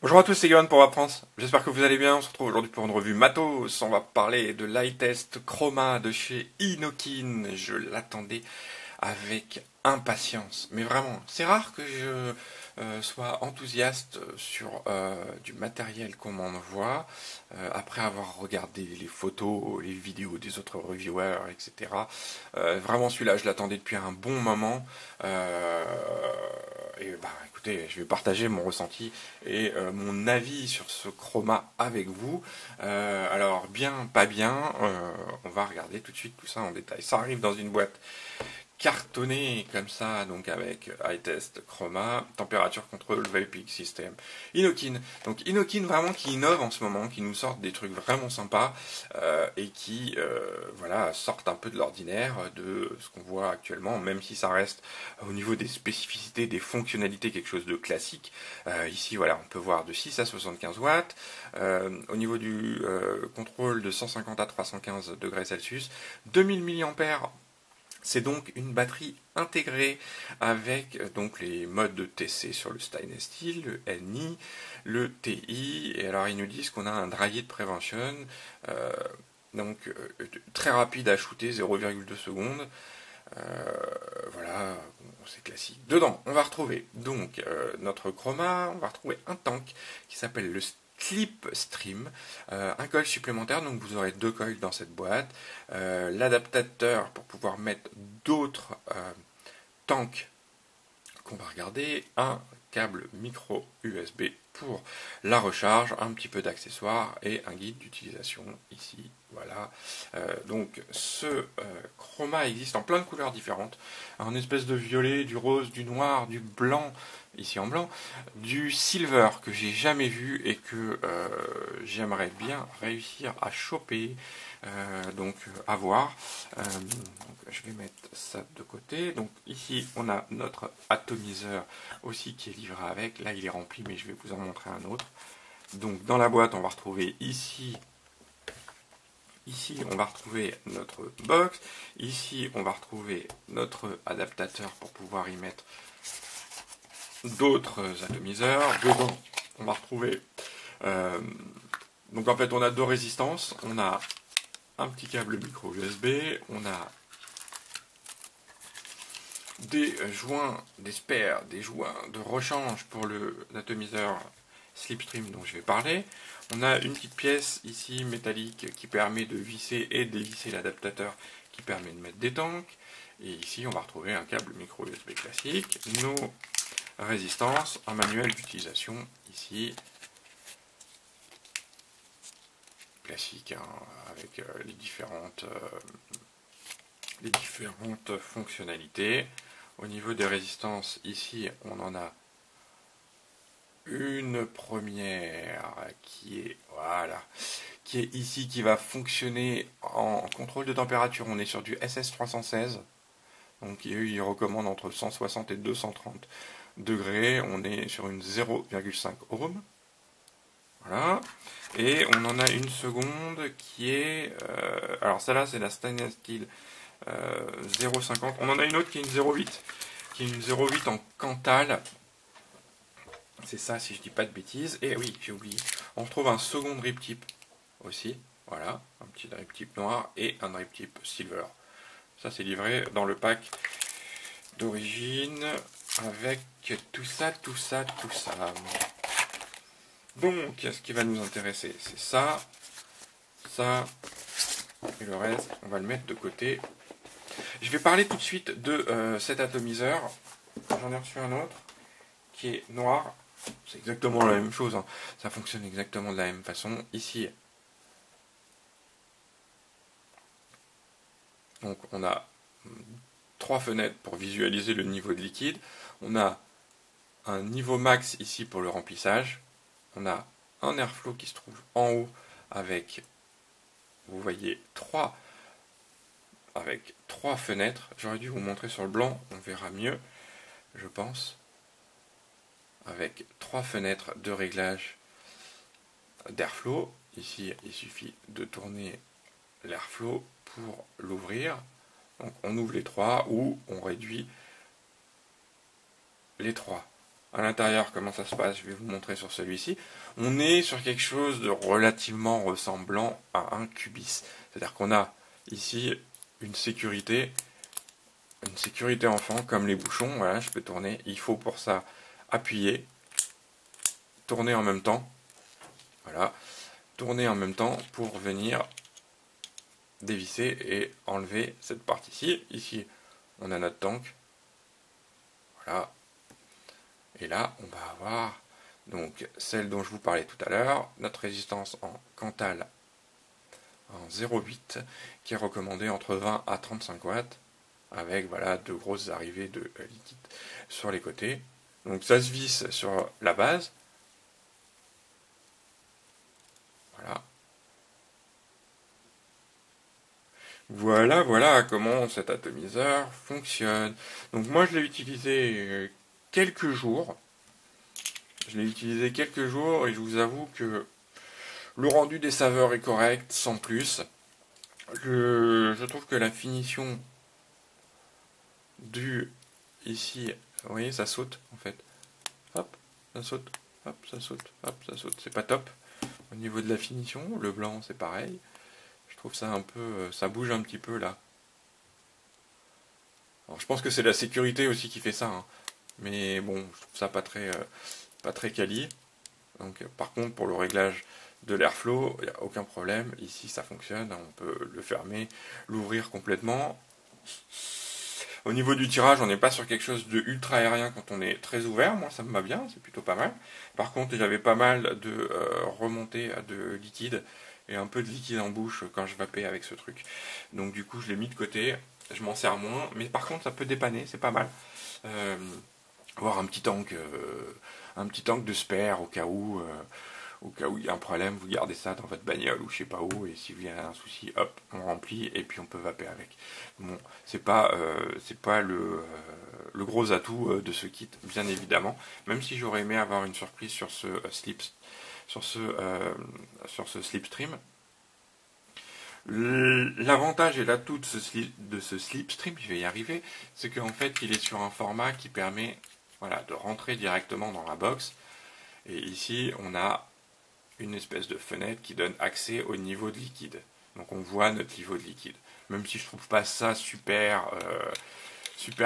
Bonjour à tous, c'est Yohan pour WebFrance. J'espère que vous allez bien. On se retrouve aujourd'hui pour une revue matos. On va parler de l'iTest Chroma de chez Inokin. Je l'attendais avec impatience. Mais vraiment, c'est rare que je sois enthousiaste sur du matériel qu'on m'envoie après avoir regardé les photos, les vidéos des autres reviewers, etc. Vraiment, celui-là, je l'attendais depuis un bon moment. Et bah, écoutez, je vais partager mon ressenti et mon avis sur ce chroma avec vous. Alors, bien, pas bien, on va regarder tout de suite tout ça en détail. Ça arrive dans une boîte cartonné comme ça, donc avec iTest Chroma, température contrôle, Vaping System, Inokin. Donc Inokin vraiment qui innove en ce moment, qui nous sortent des trucs vraiment sympas et qui voilà sortent un peu de l'ordinaire de ce qu'on voit actuellement, même si ça reste au niveau des spécificités, des fonctionnalités quelque chose de classique. Ici voilà, on peut voir de 6 à 75 watts, au niveau du contrôle de 150 à 315 degrés Celsius, 2000 mAh. C'est donc une batterie intégrée avec donc les modes de TC sur le stainless steel, le NI, le TI, et alors ils nous disent qu'on a un dry heat prevention, donc très rapide à shooter, 0,2 secondes. Voilà, c'est classique. Dedans, on va retrouver donc notre chroma, on va retrouver un tank qui s'appelle le Slipstream, un coil supplémentaire, donc vous aurez deux coils dans cette boîte, l'adaptateur pour pouvoir mettre d'autres tanks qu'on va regarder, un câble micro USB pour la recharge, un petit peu d'accessoires et un guide d'utilisation ici. Voilà. Donc ce chroma existe en plein de couleurs différentes, en espèce de violet, du rose, du noir, du blanc, ici en blanc, du silver que j'ai jamais vu et que j'aimerais bien réussir à choper, donc à voir. Donc, je vais mettre ça de côté. Donc ici on a notre atomiseur aussi qui est livré avec. Là il est rempli mais je vais vous en montrer un autre. Donc dans la boîte on va retrouver ici on va retrouver notre box. Ici, on va retrouver notre adaptateur pour pouvoir y mettre d'autres atomiseurs. Dedans, on va retrouver... donc en fait, on a deux résistances. On a un petit câble micro USB. On a des joints, des spares, des joints de rechange pour l'atomiseur Slipstream dont je vais parler. On a une petite pièce ici métallique qui permet de visser et dévisser l'adaptateur qui permet de mettre des tanks. Et ici on va retrouver un câble micro USB classique, nos résistances, un manuel d'utilisation ici, classique hein, avec les différentes fonctionnalités. Au niveau des résistances, ici on en a une première qui est voilà, qui est ici, qui va fonctionner en contrôle de température. On est sur du SS316, donc il recommande entre 160 et 230 degrés. On est sur une 0,5 ohm. Voilà. Et on en a une seconde qui est alors celle-là c'est la stainless steel 0,50. On en a une autre qui est une 0,8, qui est une 0,8 en Cantal. C'est ça, si je dis pas de bêtises. Et oui, j'ai oublié. On retrouve un second drip tip aussi. Voilà, un petit drip tip noir et un drip tip silver. Ça, c'est livré dans le pack d'origine avec tout ça, tout ça, tout ça. Donc, ce qui va nous intéresser, c'est ça, ça, et le reste, on va le mettre de côté. Je vais parler tout de suite de cet atomiseur. J'en ai reçu un autre qui est noir. C'est exactement la même chose, hein. Ça fonctionne exactement de la même façon. Ici, donc on a trois fenêtres pour visualiser le niveau de liquide. On a un niveau max ici pour le remplissage. On a un airflow qui se trouve en haut avec, vous voyez, trois fenêtres. J'aurais dû vous montrer sur le blanc, on verra mieux, je pense. Avec trois fenêtres de réglage d'airflow. Ici, il suffit de tourner l'airflow pour l'ouvrir. Donc on ouvre les trois ou on réduit les trois. à l'intérieur, comment ça se passe, je vais vous montrer sur celui-ci. On est sur quelque chose de relativement ressemblant à un Cubis. C'est-à-dire qu'on a ici une sécurité enfant, comme les bouchons. Voilà, je peux tourner. Il faut pour ça appuyer, tourner en même temps. Voilà, tourner en même temps pour venir dévisser et enlever cette partie-ci. Ici, on a notre tank. Voilà. Et là, on va avoir donc celle dont je vous parlais tout à l'heure, notre résistance en Cantal en 0,8 qui est recommandée entre 20 à 35 watts avec voilà de grosses arrivées de liquide sur les côtés. Donc ça se visse sur la base. Voilà. Voilà comment cet atomiseur fonctionne. Donc moi je l'ai utilisé quelques jours. Je l'ai utilisé quelques jours et je vous avoue que le rendu des saveurs est correct, sans plus. Je trouve que la finition du ici, vous voyez, ça saute en fait. Hop, ça saute, hop, ça saute, hop, ça saute. C'est pas top. Au niveau de la finition, le blanc c'est pareil. Je trouve ça un peu, ça bouge un petit peu là. Alors je pense que c'est la sécurité aussi qui fait ça, hein. Mais bon, je trouve ça pas très quali. Donc par contre pour le réglage de l'airflow, il n'y a aucun problème. Ici ça fonctionne, on peut le fermer, l'ouvrir complètement. Au niveau du tirage, on n'est pas sur quelque chose de ultra aérien quand on est très ouvert. Moi ça me va bien, c'est plutôt pas mal. Par contre j'avais pas mal de remontées de liquide et un peu de liquide en bouche quand je vapais avec ce truc. Donc du coup je l'ai mis de côté, je m'en sers moins. Mais par contre ça peut dépanner, c'est pas mal. Avoir un petit tank de spare au cas où il y a un problème, vous gardez ça dans votre bagnole ou je sais pas où, et si il y a un souci, hop, on remplit et puis on peut vaper avec. Bon, c'est pas le gros atout de ce kit, bien évidemment, même si j'aurais aimé avoir une surprise sur ce slipstream. L'avantage et l'atout de ce slipstream, je vais y arriver, c'est qu'en fait il est sur un format qui permet voilà, de rentrer directement dans la box. Et ici on a une espèce de fenêtre qui donne accès au niveau de liquide. Donc on voit notre niveau de liquide. Même si je trouve pas ça super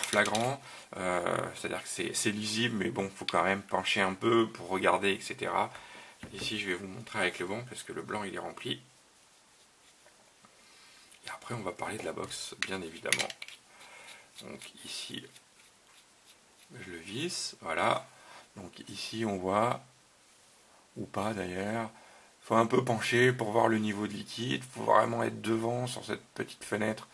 flagrant, c'est-à-dire que c'est lisible, mais bon, il faut quand même pencher un peu pour regarder, etc. Ici je vais vous montrer avec le blanc, parce que le blanc il est rempli. Et après on va parler de la box, bien évidemment. Donc ici, je le visse, voilà. Donc ici on voit, ou pas d'ailleurs, il faut un peu pencher pour voir le niveau de liquide, il faut vraiment être devant sur cette petite fenêtre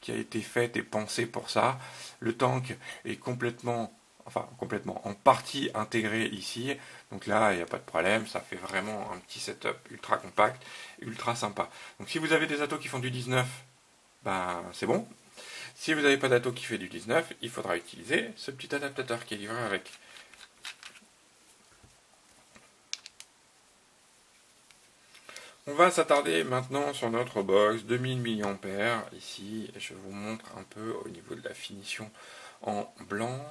qui a été faite et pensée pour ça. Le tank est complètement en partie intégré ici, donc là il n'y a pas de problème, ça fait vraiment un petit setup ultra compact, ultra sympa. Donc si vous avez des atos qui font du 19, ben c'est bon. Si vous n'avez pas d'ato qui fait du 19, il faudra utiliser ce petit adaptateur qui est livré avec. On va s'attarder maintenant sur notre box 2000 mAh. Ici, je vous montre un peu au niveau de la finition en blanc.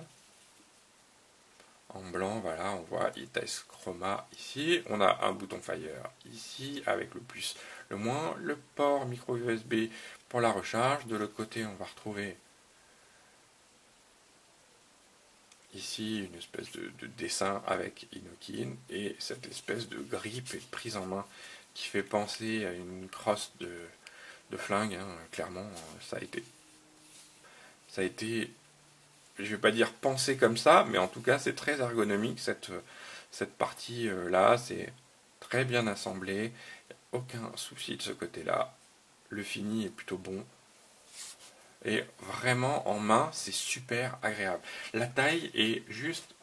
En blanc, voilà, on voit e-test chroma ici. On a un bouton fire ici avec le plus, le moins, le port micro USB pour la recharge. De l'autre côté, on va retrouver ici une espèce de dessin avec Inokin et cette espèce de grippe et de prise en main qui fait penser à une crosse de flingue, hein. Clairement, ça a été, je vais pas dire pensé comme ça, mais en tout cas c'est très ergonomique cette partie là, c'est très bien assemblé, aucun souci de ce côté-là, le fini est plutôt bon. Et vraiment en main, c'est super agréable. La taille est juste,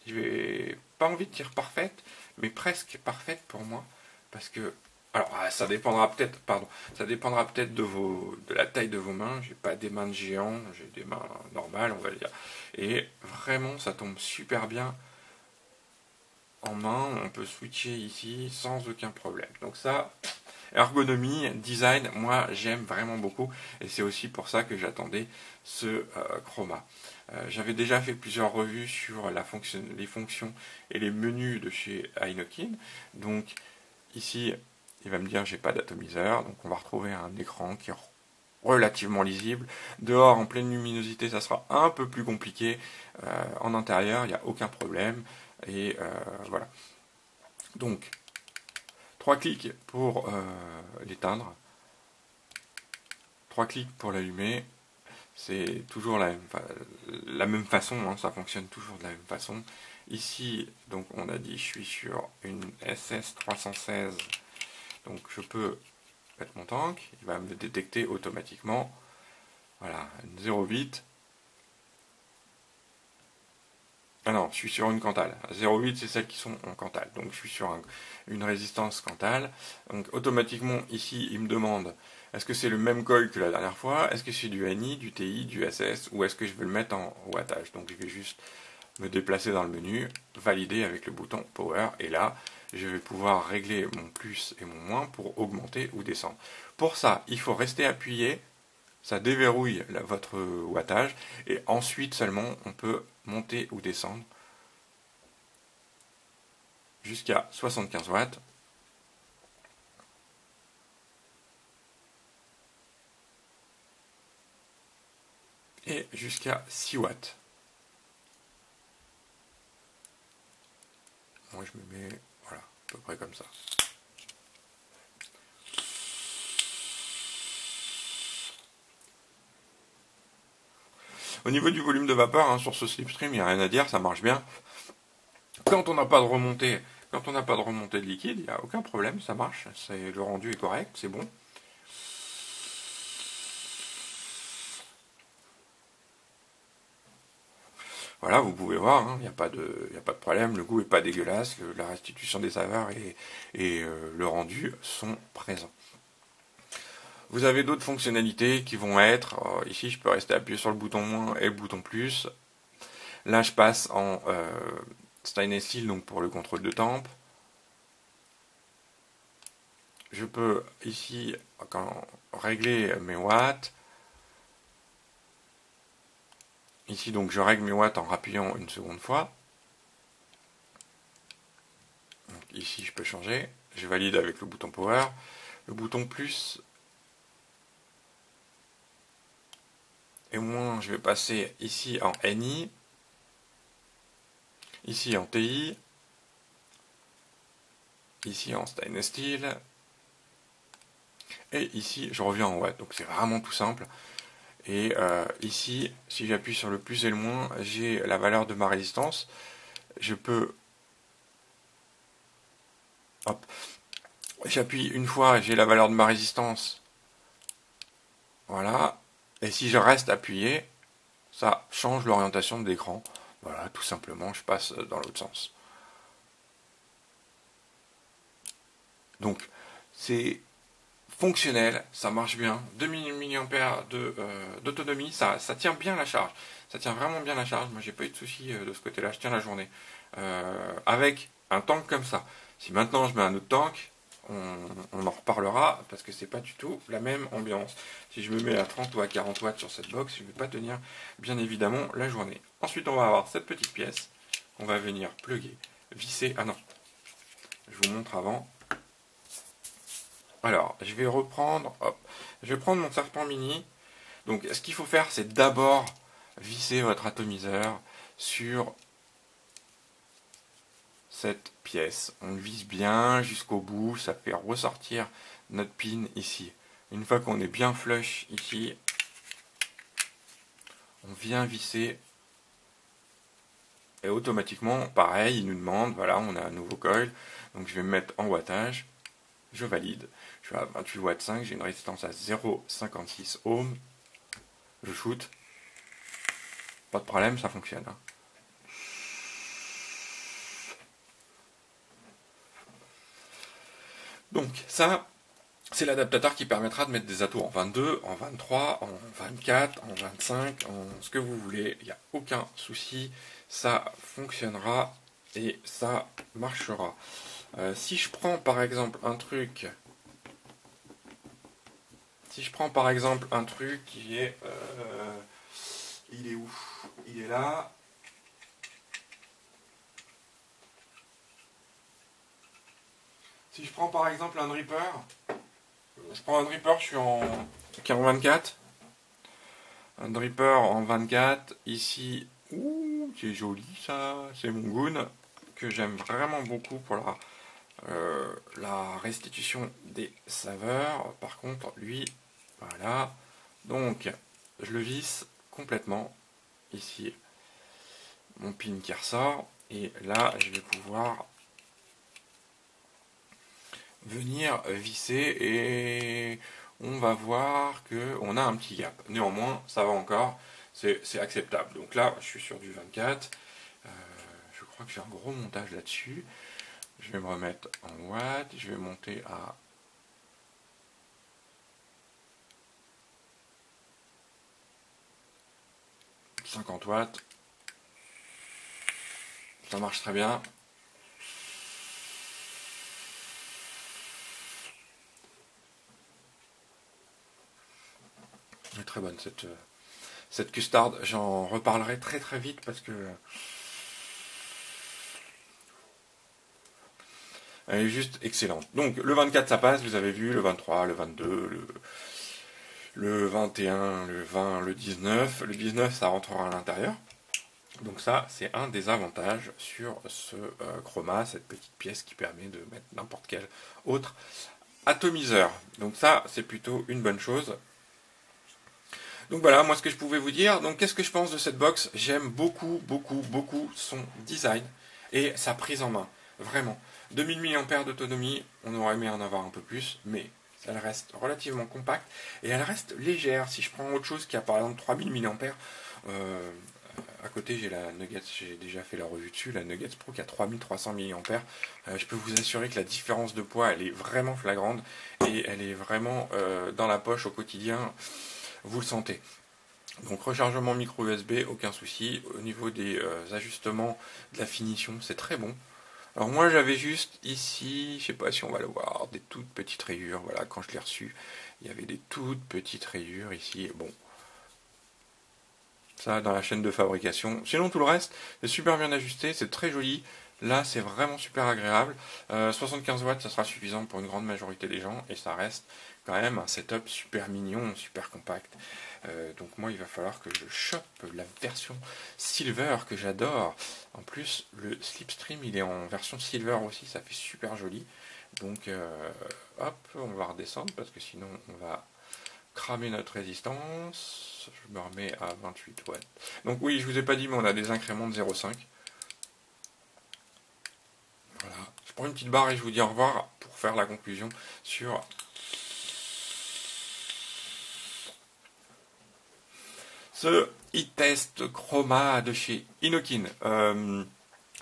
je n'ai pas envie de dire parfaite, mais presque parfaite pour moi. Parce que, alors ça dépendra peut-être, de la taille de vos mains. J'ai pas des mains de géant, j'ai des mains normales, on va dire. Et vraiment, ça tombe super bien en main. On peut switcher ici sans aucun problème. Donc ça, ergonomie, design, moi j'aime vraiment beaucoup et c'est aussi pour ça que j'attendais ce Chroma. J'avais déjà fait plusieurs revues sur les fonctions et les menus de chez Hinokin. Donc ici, il va me dire j'ai pas d'atomiseur, donc on va retrouver un écran qui est relativement lisible. Dehors, en pleine luminosité, ça sera un peu plus compliqué. En intérieur, il n'y a aucun problème. Et voilà. Donc, 3 clics pour l'éteindre. 3 clics pour l'allumer. C'est toujours la même façon, hein, ça fonctionne toujours de la même façon. Ici, donc on a dit je suis sur une SS316, donc je peux mettre mon tank, il va me détecter automatiquement. Voilà, 0,8. Ah non, je suis sur une Cantal. 0,8 c'est celles qui sont en Cantal. Donc je suis sur une résistance Cantal. Donc automatiquement ici il me demande est-ce que c'est le même coil que la dernière fois, est-ce que c'est du NI, du TI, du SS, ou est-ce que je veux le mettre en wattage. Donc je vais juste me déplacer dans le menu, valider avec le bouton Power, et là je vais pouvoir régler mon plus et mon moins pour augmenter ou descendre. Pour ça, il faut rester appuyé, ça déverrouille votre wattage, et ensuite seulement on peut monter ou descendre jusqu'à 75 watts. Et jusqu'à 6 watts. Moi je me mets, voilà, à peu près comme ça. Au niveau du volume de vapeur, hein, sur ce slipstream, il n'y a rien à dire, ça marche bien. Quand on n'a pas de remontée, de liquide, il n'y a aucun problème, ça marche. Le rendu est correct, c'est bon. Voilà, vous pouvez voir, il n'y a pas de problème, le goût n'est pas dégueulasse, la restitution des saveurs et le rendu sont présents. Vous avez d'autres fonctionnalités qui vont être, ici je peux rester appuyé sur le bouton moins et le bouton plus. Là je passe en stainless steel, donc pour le contrôle de temp. Je peux ici régler mes watts. Ici donc je règle mes watts en rappuyant une seconde fois. Donc, ici je peux changer. Je valide avec le bouton power. Le bouton plus et moins, je vais passer ici en NI, ici en TI, ici en stainless steel, et ici je reviens en watts. Donc c'est vraiment tout simple. Et ici, si j'appuie sur le plus et le moins, j'ai la valeur de ma résistance. Je peux, hop, j'appuie une fois, j'ai la valeur de ma résistance. Voilà. Et si je reste appuyé, ça change l'orientation de l'écran. Voilà, tout simplement, je passe dans l'autre sens. Donc, c'est fonctionnel, ça marche bien. 2000 mAh d'autonomie, ça tient bien la charge. Ça tient vraiment bien la charge. Moi, j'ai pas eu de soucis de ce côté-là. Je tiens la journée. Avec un tank comme ça. Si maintenant je mets un autre tank, on en reparlera parce que c'est pas du tout la même ambiance. Si je me mets à 30 ou à 40 watts sur cette box, je ne vais pas tenir bien évidemment la journée. Ensuite, on va avoir cette petite pièce. On va venir plugger, visser. Ah non, je vous montre avant. Alors, je vais reprendre, hop, je vais prendre mon serpent mini. Donc, ce qu'il faut faire, c'est d'abord visser votre atomiseur sur cette pièce. On le visse bien jusqu'au bout, ça fait ressortir notre pin ici. Une fois qu'on est bien flush ici, on vient visser et automatiquement, pareil, il nous demande, voilà, on a un nouveau coil, donc je vais me mettre en wattage, je valide. Je suis à 28 watts 5, j'ai une résistance à 0,56 ohms. Je shoot. Pas de problème, ça fonctionne. Hein. Donc ça, c'est l'adaptateur qui permettra de mettre des atos en 22, en 23, en 24, en 25, en ce que vous voulez. Il n'y a aucun souci. Ça fonctionnera et ça marchera. Si je prends par exemple un truc Si je prends par exemple un truc qui est... il est où? Il est là. Si je prends par exemple un dripper, je suis en 24. Un dripper en 24, ici, ouh, c'est joli ça, c'est mon goon, que j'aime vraiment beaucoup pour la restitution des saveurs. Par contre, lui, voilà, donc je le visse complètement, ici, mon pin qui ressort, et là, je vais pouvoir venir visser et on va voir qu'on a un petit gap. Néanmoins, ça va encore, c'est acceptable. Donc là, je suis sur du 24. Je crois que j'ai un gros montage là-dessus. Je vais me remettre en watts. Je vais monter à 50 watts. Ça marche très bien. Elle est très bonne cette custard. J'en reparlerai très très vite parce que elle est juste excellente. Donc le 24 ça passe, vous avez vu, le 23, le 22, le 21, le 20, le 19. Le 19 ça rentrera à l'intérieur. Donc ça c'est un des avantages sur ce chroma, cette petite pièce qui permet de mettre n'importe quel autre atomiseur. Donc ça c'est plutôt une bonne chose. Donc voilà, moi ce que je pouvais vous dire. Donc qu'est-ce que je pense de cette box? J'aime beaucoup, beaucoup, beaucoup son design et sa prise en main. Vraiment. 2000 mAh d'autonomie, on aurait aimé en avoir un peu plus, mais elle reste relativement compacte et elle reste légère. Si je prends autre chose qui a par exemple 3000 mAh, à côté j'ai la Nuggets, j'ai déjà fait la revue dessus, la Nuggets Pro qui a 3300 mAh. Je peux vous assurer que la différence de poids elle est vraiment flagrante et elle est vraiment dans la poche au quotidien. Vous le sentez. Donc rechargement micro USB, aucun souci. Au niveau des ajustements de la finition, c'est très bon. Alors moi j'avais juste ici, je sais pas si on va le voir, des toutes petites rayures. Voilà, quand je l'ai reçu, il y avait des toutes petites rayures ici. Bon, ça dans la chaîne de fabrication. Sinon tout le reste, c'est super bien ajusté, c'est très joli. Là c'est vraiment super agréable. 75 watts, ça sera suffisant pour une grande majorité des gens et ça reste quand même un setup super mignon, super compact. Donc moi il va falloir que je chope la version silver que j'adore. En plus le slipstream il est en version silver aussi, ça fait super joli. Donc hop, on va redescendre parce que sinon on va cramer notre résistance. Je me remets à 28 watts. Donc oui, je vous ai pas dit mais on a des incréments de 0,5. Voilà. Je prends une petite barre et je vous dis au revoir pour faire la conclusion sur ce e-test chroma de chez Inokin.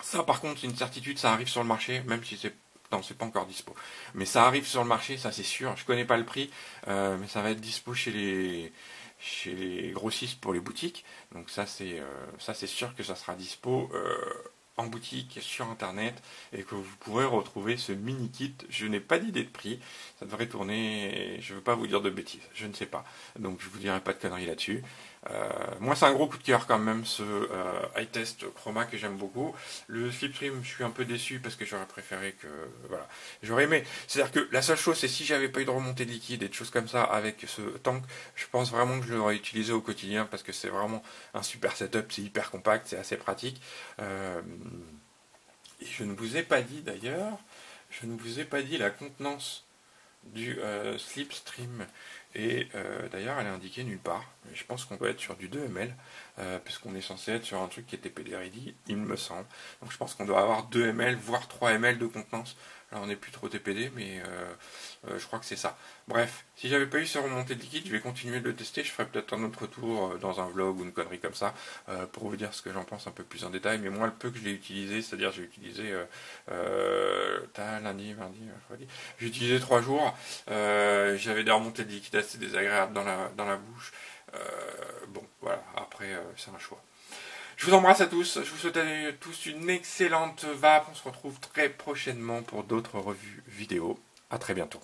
Ça par contre c'est une certitude, ça arrive sur le marché, même si c'est... Non, c'est pas encore dispo. Mais ça arrive sur le marché, ça c'est sûr. Je connais pas le prix, mais ça va être dispo chez les grossistes pour les boutiques. Donc ça c'est sûr que ça sera dispo en boutique, sur internet, et que vous pourrez retrouver ce mini kit. Je n'ai pas d'idée de prix, ça devrait tourner, je ne veux pas vous dire de bêtises, je ne sais pas. Donc je vous dirai pas de conneries là-dessus. Moi c'est un gros coup de cœur quand même ce iTest Chroma que j'aime beaucoup. Le slipstream je suis un peu déçu parce que j'aurais préféré que voilà, j'aurais aimé. C'est-à-dire que la seule chose c'est si j'avais pas eu de remontée de liquide et de choses comme ça avec ce tank, je pense vraiment que je l'aurais utilisé au quotidien parce que c'est vraiment un super setup, c'est hyper compact, c'est assez pratique. Et je ne vous ai pas dit d'ailleurs, je ne vous ai pas dit la contenance du slipstream. Et d'ailleurs, elle est indiquée nulle part. Mais je pense qu'on doit être sur du 2 ml, puisqu'on est censé être sur un truc qui était PD-ready, il me semble. Donc je pense qu'on doit avoir 2 ml, voire 3 ml de contenance. Alors on n'est plus trop TPD, mais je crois que c'est ça. Bref, si j'avais pas eu ce remontée de liquide, je vais continuer de le tester. Je ferai peut-être un autre tour dans un vlog ou une connerie comme ça, pour vous dire ce que j'en pense un peu plus en détail. Mais moi, le peu que je l'ai utilisé, c'est-à-dire j'ai utilisé lundi, mardi, mercredi, j'ai utilisé 3 jours. J'avais des remontées de liquide assez désagréables dans la bouche. Bon, voilà, après, c'est un choix. Je vous embrasse à tous, je vous souhaite à tous une excellente vape. On se retrouve très prochainement pour d'autres revues vidéo. À très bientôt.